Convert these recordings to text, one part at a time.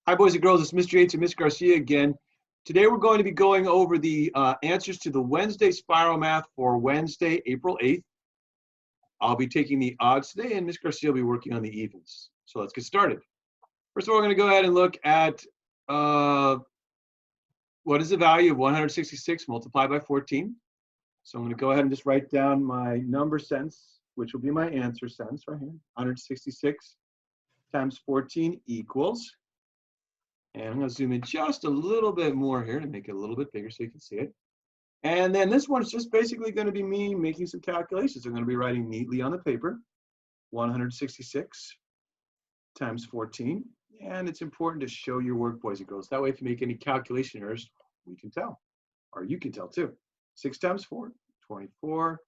Hi, boys and girls. It's Mr. Yates and Miss Garcia again. Today we're going to be going over the answers to the Wednesday spiral math for Wednesday, April 8th. I'll be taking the odds today, and Miss Garcia will be working on the evens. So let's get started. First of all, we're going to go ahead and look at what is the value of 166 multiplied by 14. So I'm going to go ahead and just write down my number sense, which will be my answer sense right here. 166 times 14 equals. And I'm going to zoom in just a little bit more here to make it a little bit bigger so you can see it. And then this one's just basically going to be me making some calculations. I'm going to be writing neatly on the paper 166 times 14. And it's important to show your work, boys and girls. That way, if you make any calculation errors, we can tell. Or you can tell too. 6 times 4, 24.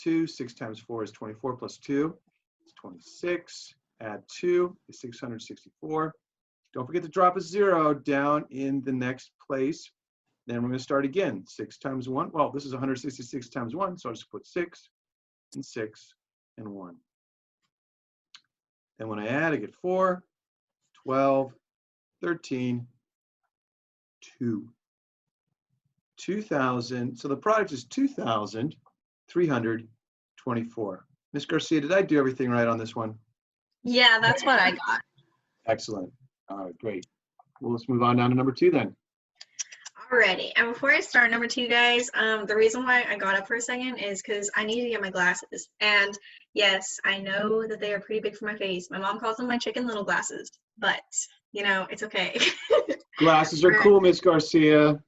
2, 6 times 4 is 24 plus 2 is 26. Add 2 is 664. Don't forget to drop a 0 down in the next place. Then we're going to start again. 6 times 1. Well, this is 166 times 1, so I'll just put 6 and 6 and 1. Then when I add, I get 4, 12, 13, 2. 2,000. So the product is 2,324. Miss Garcia, did I do everything right on this one? Yeah, that's what I got. Excellent. All right, great. Well, let's move on down to number 2 then. Alrighty, and before I start number 2, guys, the reason why I got up for a second is because I need to get my glasses. And yes, I know that they are pretty big for my face. My mom calls them my Chicken Little glasses, but you know, it's okay. Glasses are cool, Miss Garcia.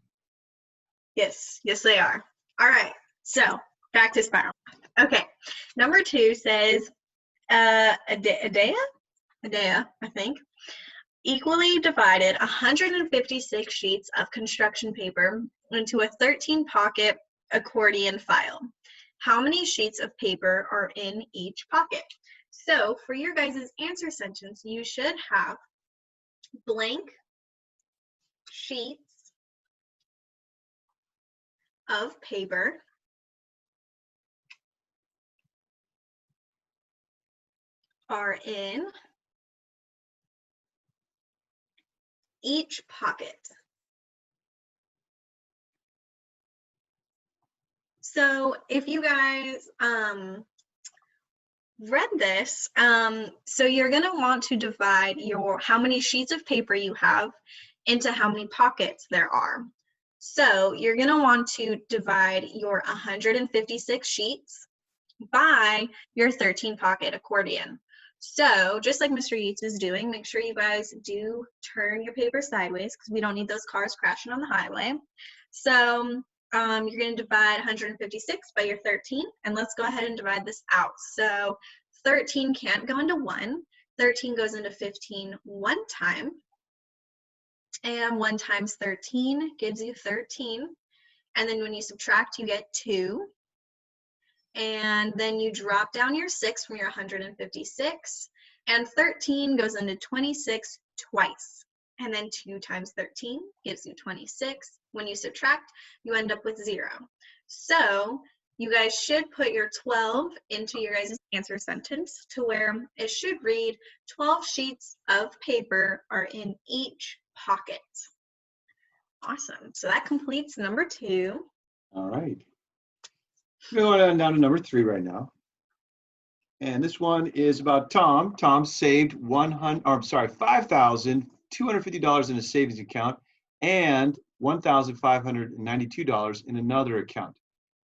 Yes, yes they are. All right, so back to spiral. Okay, number 2 says Adea, I think, equally divided 156 sheets of construction paper into a 13-pocket accordion file. How many sheets of paper are in each pocket? So for your guys' answer sentence, you should have blank sheets of paper are in each pocket. So if you guys read this, so you're going to want to divide how many sheets of paper you have into how many pockets there are. So you're going to want to divide your 156 sheets by your 13-pocket accordion. So just like Mr. Yates is doing, make sure you guys do turn your paper sideways because we don't need those cars crashing on the highway. So you're going to divide 156 by your 13, and let's go ahead and divide this out. So 13 can't go into 1. 13 goes into 15 one time, and 1 times 13 gives you 13. And then when you subtract, you get 2. And then you drop down your 6 from your 156, and 13 goes into 26 twice. And then 2 times 13 gives you 26. When you subtract, you end up with 0. So you guys should put your 12 into your guys' answer sentence to where it should read 12 sheets of paper are in each pocket. Awesome. So that completes number 2. All right. We're going down to number 3 right now. And this one is about Tom. Tom saved $5,250 in a savings account and $1,592 in another account.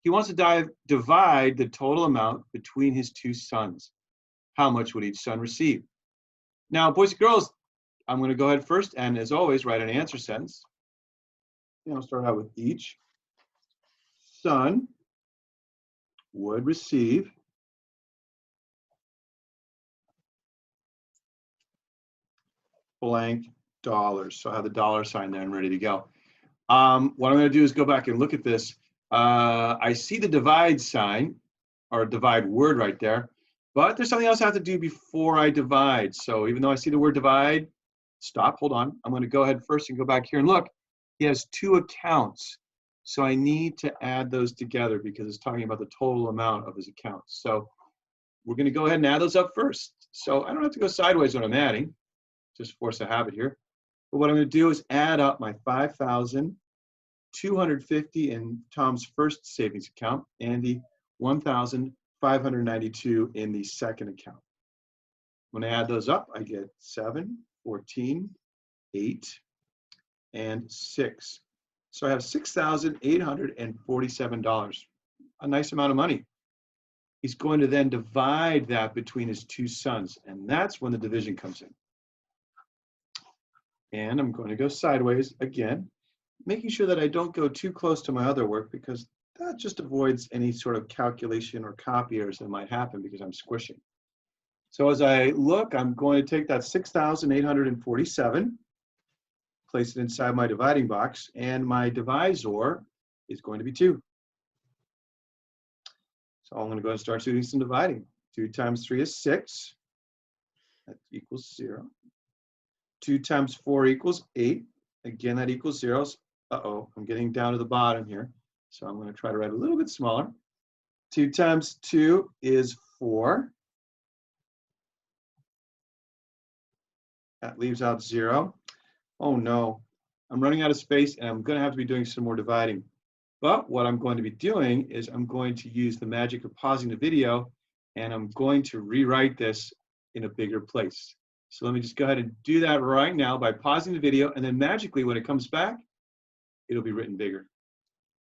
He wants to divide the total amount between his 2 sons. How much would each son receive? Now, boys and girls, I'm going to go ahead first and, as always, write an answer sentence. And I'll start out with each son would receive blank dollars. So I have the dollar sign there and ready to go. What I'm going to do is go back and look at this. I see the divide sign or divide word right there, but there's something else I have to do before I divide. So even though I see the word divide, stop, hold on. I'm going to go ahead first and go back here and look. He has 2 accounts. So I need to add those together because it's talking about the total amount of his accounts. So we're going to go ahead and add those up first. So I don't have to go sideways when I'm adding. Just force a habit here. But what I'm going to do is add up my 5,250 in Tom's first savings account and the 1,592 in the second account. When I add those up, I get 7, 14, 8, and 6. So I have $6,847, a nice amount of money. He's going to then divide that between his two sons, and that's when the division comes in. And I'm going to go sideways again, making sure that I don't go too close to my other work, because that just avoids any sort of calculation or copy errors that might happen because I'm squishing. So as I look, I'm going to take that 6,847, place it inside my dividing box, and my divisor is going to be 2. So I'm going to go ahead and start doing some dividing. 2 times 3 is 6. That equals 0. 2 times 4 equals 8. Again, that equals 0. Uh-oh, I'm getting down to the bottom here. So I'm going to try to write a little bit smaller. 2 times 2 is 4. That leaves out 0. Oh no, I'm running out of space and I'm going to have to be doing some more dividing. But what I'm going to be doing is I'm going to use the magic of pausing the video, and I'm going to rewrite this in a bigger place. So let me just go ahead and do that right now by pausing the video, and then magically when it comes back, it'll be written bigger.